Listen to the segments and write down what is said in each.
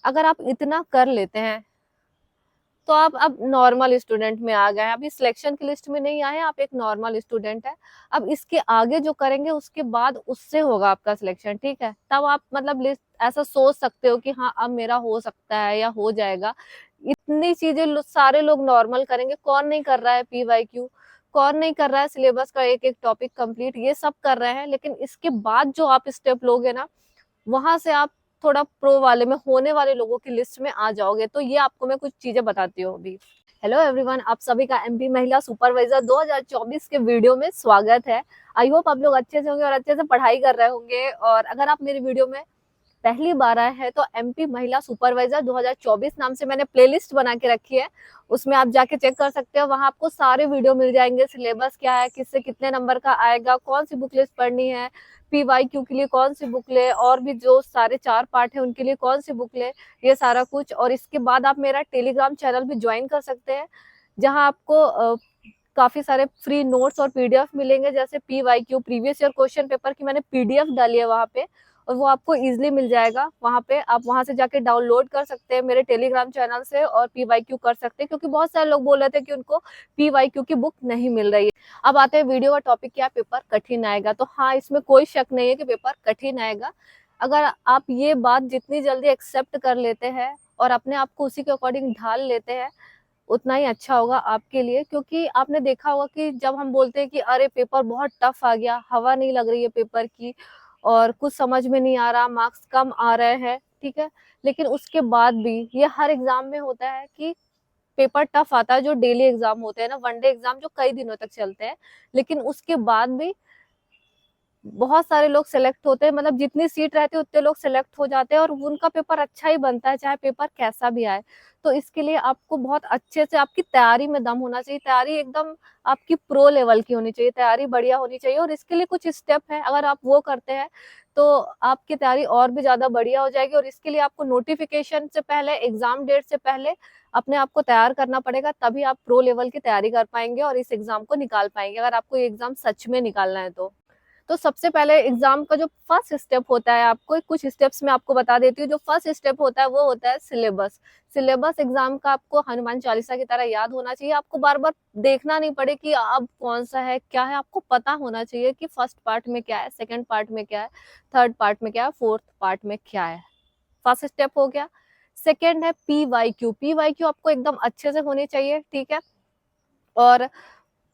अगर आप इतना कर लेते हैं तो आप अब नॉर्मल स्टूडेंट में आ गए हैं, अभी सिलेक्शन की लिस्ट में नहीं आए हैं, आप एक नॉर्मल स्टूडेंट है। अब इसके आगे जो करेंगे उसके बाद उससे होगा आपका सिलेक्शन, ठीक है। तब आप मतलब लिस्ट ऐसा सोच सकते हो कि हाँ अब मेरा हो सकता है या हो जाएगा। इतनी चीजें सारे लोग नॉर्मल करेंगे, कौन नहीं कर रहा है PYQ, कौन नहीं कर रहा है सिलेबस का एक एक टॉपिक कंप्लीट, ये सब कर रहे हैं। लेकिन इसके बाद जो आप स्टेप लोगे ना, वहां से आप थोड़ा प्रो वाले में होने वाले लोगों की लिस्ट में आ जाओगे। तो ये आपको मैं कुछ चीजें बताती हूँ अभी। हेलो एवरीवन, आप सभी का MP महिला सुपरवाइजर 2024 के वीडियो में स्वागत है। आई होप आप लोग अच्छे से होंगे और अच्छे से पढ़ाई कर रहे होंगे। और अगर आप मेरी वीडियो में पहली बार आए हैं तो MP महिला सुपरवाइजर 2024 नाम से मैंने प्लेलिस्ट बना के रखी है, उसमें आप जाके चेक कर सकते हो। वहां आपको सारे वीडियो मिल जाएंगे, सिलेबस क्या है, किससे कितने नंबर का आएगा, कौन सी बुक लिस्ट पढ़नी है, PYQ के लिए कौन सी बुक ले, और भी जो सारे 4 पार्ट है उनके लिए कौन सी बुक ले, ये सारा कुछ। और इसके बाद आप मेरा टेलीग्राम चैनल भी ज्वाइन कर सकते हैं, जहां आपको काफी सारे फ्री नोट्स और PDF मिलेंगे। जैसे PYQ previous year question paper की मैंने PDF डाली है वहां पे, और वो आपको इजीली मिल जाएगा वहां पे। आप वहां से जाके डाउनलोड कर सकते हैं मेरे टेलीग्राम चैनल से और PYQ कर सकते हैं, क्योंकि बहुत सारे लोग बोल रहे थे कि उनको PYQ की बुक नहीं मिल रही है। अब आते हैं वीडियो का टॉपिक, क्या पेपर कठिन आएगा। तो हाँ, इसमें कोई शक नहीं है कि पेपर कठिन आएगा। अगर आप ये बात जितनी जल्दी एक्सेप्ट कर लेते हैं और अपने आप को उसी के अकॉर्डिंग ढाल लेते हैं, उतना ही अच्छा होगा आपके लिए। क्योंकि आपने देखा होगा कि जब हम बोलते हैं कि अरे पेपर बहुत टफ आ गया, हवा नहीं लग रही है पेपर की और कुछ समझ में नहीं आ रहा, मार्क्स कम आ रहे हैं, ठीक है, लेकिन उसके बाद भी ये हर एग्जाम में होता है कि पेपर टफ आता है। जो डेली एग्जाम होते हैं ना, वनडे एग्जाम जो कई दिनों तक चलते हैं, लेकिन उसके बाद भी बहुत सारे लोग सेलेक्ट होते हैं। मतलब जितनी सीट रहती है उतने लोग सेलेक्ट हो जाते हैं और उनका पेपर अच्छा ही बनता है, चाहे पेपर कैसा भी आए। तो इसके लिए आपको बहुत अच्छे से आपकी तैयारी में दम होना चाहिए, तैयारी एकदम आपकी प्रो लेवल की होनी चाहिए, तैयारी बढ़िया होनी चाहिए। और इसके लिए कुछ स्टेप है, अगर आप वो करते हैं तो आपकी तैयारी और भी ज्यादा बढ़िया हो जाएगी। और इसके लिए आपको नोटिफिकेशन से पहले, एग्जाम डेट से पहले अपने आप को तैयार करना पड़ेगा, तभी आप प्रो लेवल की तैयारी कर पाएंगे और इस एग्जाम को निकाल पाएंगे, अगर आपको ये एग्जाम सच में निकालना है तो। तो सबसे पहले एग्जाम का जो फर्स्ट स्टेप होता है, आपको कुछ स्टेप्स में आपको बता देती हूँ। जो फर्स्ट स्टेप होता है वो होता है सिलेबस। सिलेबस एग्जाम का आपको हनुमान चालीसा की तरह याद होना चाहिए। आपको बार बार देखना नहीं पड़े कि अब कौन सा है क्या है, आपको पता होना चाहिए कि फर्स्ट पार्ट में क्या है, सेकंड पार्ट में क्या है, थर्ड पार्ट में क्या है, फोर्थ पार्ट में क्या है। फर्स्ट स्टेप हो गया। सेकेंड है PYQ। PYQ आपको एकदम अच्छे से होनी चाहिए, ठीक है, और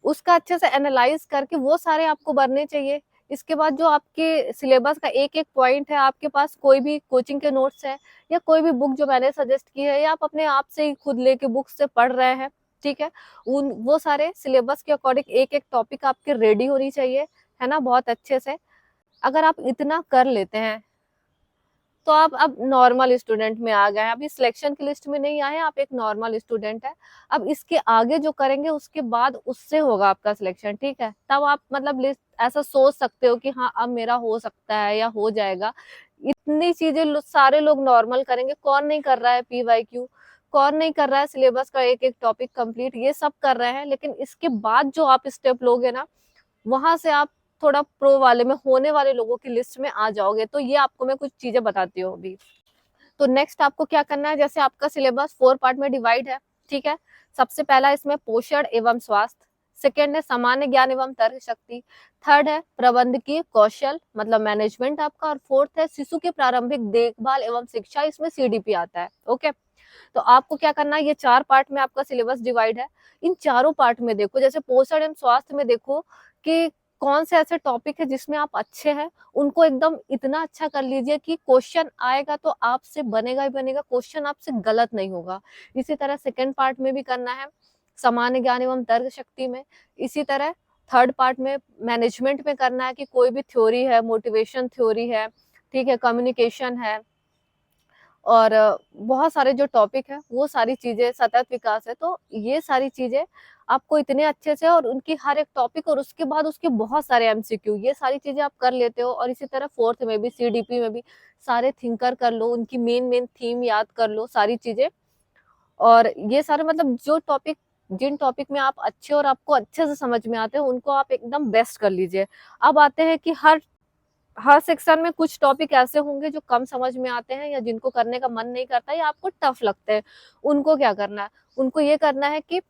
उसका अच्छे से एनालाइज करके वो सारे आपको भरने चाहिए। इसके बाद जो आपके सिलेबस का एक एक पॉइंट है, आपके पास कोई भी कोचिंग के नोट्स है या कोई भी बुक जो मैंने सजेस्ट की है, या आप अपने आप से ही खुद लेके बुक से पढ़ रहे हैं, ठीक है, उन वो सारे सिलेबस के अकॉर्डिंग एक एक टॉपिक आपके रेडी होनी चाहिए, है ना, बहुत अच्छे से। अगर आप इतना कर लेते हैं तो आप अब नॉर्मल स्टूडेंट में आ गए हैं, अभी सिलेक्शन की लिस्ट में नहीं आए हैं, आप एक नॉर्मल स्टूडेंट है। अब इसके आगे जो करेंगे उसके बाद उससे होगा आपका सिलेक्शन, ठीक है। तब आप मतलब लिस्ट ऐसा सोच सकते हो कि हाँ अब मेरा हो सकता है या हो जाएगा। इतनी चीजें सारे लोग नॉर्मल करेंगे, कौन नहीं कर रहा है PYQ, कौन नहीं कर रहा है सिलेबस का एक एक टॉपिक कंप्लीट, ये सब कर रहे हैं। लेकिन इसके बाद जो आप स्टेप लोगे ना, वहां से आप थोड़ा प्रो वाले में होने वाले लोगों की लिस्ट में आ जाओगे। तो ये आपको मैं कुछ चीजें बताती हूँ अभी। तो नेक्स्ट आपको क्या करना है, जैसे आपका सिलेबस 4 पार्ट में डिवाइड है, ठीक है। सबसे पहला इसमें पोषण एवं स्वास्थ्य, सेकेंड है सामान्य ज्ञान एवं तर्क शक्ति, थर्ड है प्रबंधकीय कौशल मतलब मैनेजमेंट आपका, और फोर्थ है शिशु की प्रारंभिक देखभाल एवं शिक्षा, इसमें CDP आता है, ओके। तो आपको क्या करना है, ये 4 पार्ट में आपका सिलेबस डिवाइड है। इन चारों पार्ट में देखो, जैसे पोषण एवं स्वास्थ्य में देखो कि कौन से ऐसे टॉपिक है जिसमें आप अच्छे हैं, उनको एकदम इतना अच्छा कर लीजिए कि क्वेश्चन आएगा तो आपसे बनेगा ही बनेगा, क्वेश्चन आपसे गलत नहीं होगा। इसी तरह सेकंड पार्ट में भी करना है, सामान्य ज्ञान एवं तर्क शक्ति में। इसी तरह थर्ड पार्ट में मैनेजमेंट में करना है कि कोई भी थ्योरी है, मोटिवेशन थ्योरी है, ठीक है, कम्युनिकेशन है, और बहुत सारे जो टॉपिक है वो सारी चीजें, सतत विकास है। तो ये सारी चीजें आपको इतने अच्छे से, और उनकी हर एक टॉपिक और उसके बाद उसके बहुत सारे MCQ, ये सारी चीजें आप कर लेते हो। और इसी तरह फोर्थ में भी, CDP में भी सारे थिंकर कर लो, उनकी मेन मेन थीम याद कर लो, सारी चीजें। और ये सारे मतलब जो टॉपिक, जिन टॉपिक में आप अच्छे और आपको अच्छे से समझ में आते हैं, उनको आप एकदम बेस्ट कर लीजिए। अब आते हैं कि हर हर सेक्शन में कुछ टॉपिक ऐसे होंगे जो कम समझ में आते हैं या जिनको करने का मन नहीं करता या आपको टफ लगते हैं। उनको क्या करना है, उनको ये करना है कि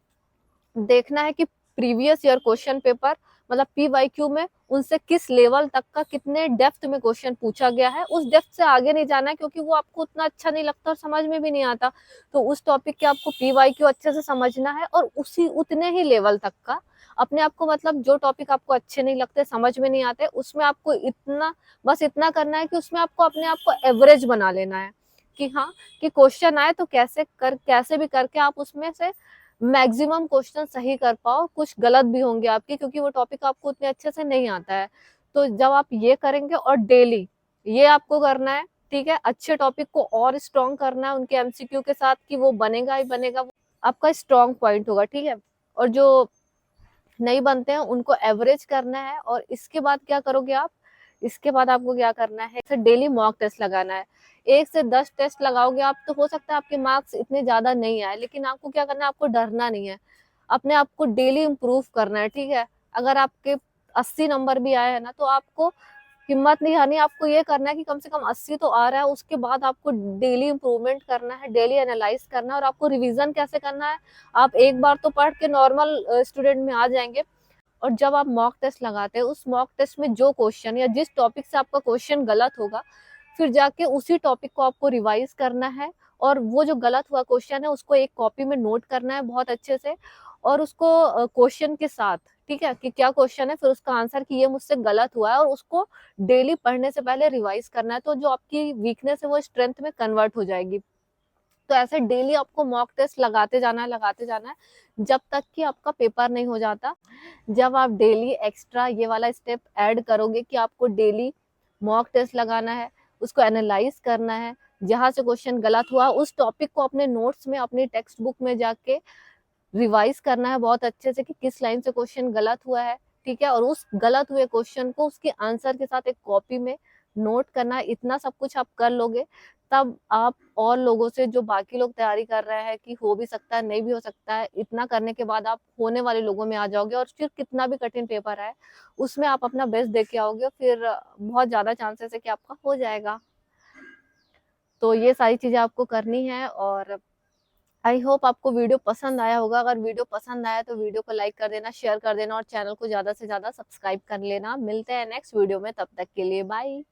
देखना है कि प्रीवियस ईयर क्वेश्चन पेपर मतलब पीवाईक्यू में उनसे किस लेवल तक का कितने डेप्थ में क्वेश्चन पूछा गया है। उस डेप्थ से आगे नहीं जाना है क्योंकि वो आपको उतना अच्छा नहीं लगता और समझ में भी नहीं आता। तो उस टॉपिक के आपको पीवाईक्यू अच्छे से समझना है और उसी उतने ही लेवल तक का अपने आप को, मतलब जो टॉपिक आपको अच्छे नहीं लगते, समझ में नहीं आते, उसमें आपको इतना, बस इतना करना है कि उसमें आपको अपने आप को एवरेज बना लेना है कि हाँ, कि क्वेश्चन आए तो कैसे भी करके आप उसमें से मैक्सिमम क्वेश्चन सही कर पाओ। कुछ गलत भी होंगे आपके क्योंकि वो टॉपिक आपको उतने अच्छे से नहीं आता है। तो जब आप ये करेंगे और डेली ये आपको करना है, ठीक है, अच्छे टॉपिक को और स्ट्रॉन्ग करना है उनके एमसीक्यू के साथ कि वो बनेगा ही बनेगा, वो आपका स्ट्रॉन्ग पॉइंट होगा, ठीक है। और जो नहीं बनते हैं उनको एवरेज करना है। और इसके बाद क्या करोगे आप, इसके बाद आपको क्या करना है, डेली मॉक टेस्ट लगाना है। 1 से 10 टेस्ट लगाओगे आप तो हो सकता है आपके मार्क्स इतने ज्यादा नहीं आए, लेकिन आपको क्या करना है, आपको डरना नहीं है, अपने आप को डेली इम्प्रूव करना है, ठीक है। अगर आपके 80 नंबर भी आए हैं ना तो आपको हिम्मत नहीं हारनी, आपको ये करना है कि कम से कम 80 तो आ रहा है, उसके बाद आपको डेली इंप्रूवमेंट करना है, डेली एनालाइज करना है। और आपको रिवीजन कैसे करना है, आप एक बार तो पढ़ के नॉर्मल स्टूडेंट में आ जाएंगे, और जब आप मॉक टेस्ट लगाते हैं उस मॉक टेस्ट में जो क्वेश्चन या जिस टॉपिक से आपका क्वेश्चन गलत होगा, फिर जाके उसी टॉपिक को आपको रिवाइज करना है। और वो जो गलत हुआ क्वेश्चन है उसको एक कॉपी में नोट करना है बहुत अच्छे से, और उसको क्वेश्चन के साथ, ठीक है, कि क्या क्वेश्चन है, फिर उसका आंसर कि ये मुझसे गलत हुआ है, और उसको डेली पढ़ने से पहले रिवाइज करना है। तो जो आपकी वीकनेस है वो स्ट्रेंथ में कन्वर्ट हो जाएगी। तो ऐसे डेली आपको मॉक टेस्ट लगाते जाना है जब तक कि आपका पेपर नहीं हो जाता। जब आप डेली एक्स्ट्रा ये वाला स्टेप ऐड करोगे कि आपको डेली मॉक टेस्ट लगाना है, उसको एनालाइज करना है, जहां से क्वेश्चन गलत हुआ उस टॉपिक को अपने नोट्स में अपनी टेक्स्ट बुक में जाके रिवाइज करना है बहुत अच्छे से कि किस लाइन से क्वेश्चन गलत हुआ है, ठीक है। और उस गलत हुए क्वेश्चन को उसके आंसर के साथ एक कॉपी में नोट करना है। इतना सब कुछ आप कर लोगे तब आप और लोगों से, जो बाकी लोग तैयारी कर रहे हैं कि हो भी सकता है नहीं भी हो सकता है, इतना करने के बाद आप होने वाले लोगों में आ जाओगे, और फिर कितना भी कठिन पेपर आए उसमें आप अपना बेस्ट दे के आओगे, फिर बहुत ज्यादा चांसेस है कि आपका हो जाएगा। तो ये सारी चीजें आपको करनी है। और आई होप आपको वीडियो पसंद आया होगा। अगर वीडियो पसंद आया तो वीडियो को लाइक कर देना, शेयर कर देना, और चैनल को ज्यादा से ज्यादा सब्सक्राइब कर लेना। मिलते हैं नेक्स्ट वीडियो में, तब तक के लिए बाय।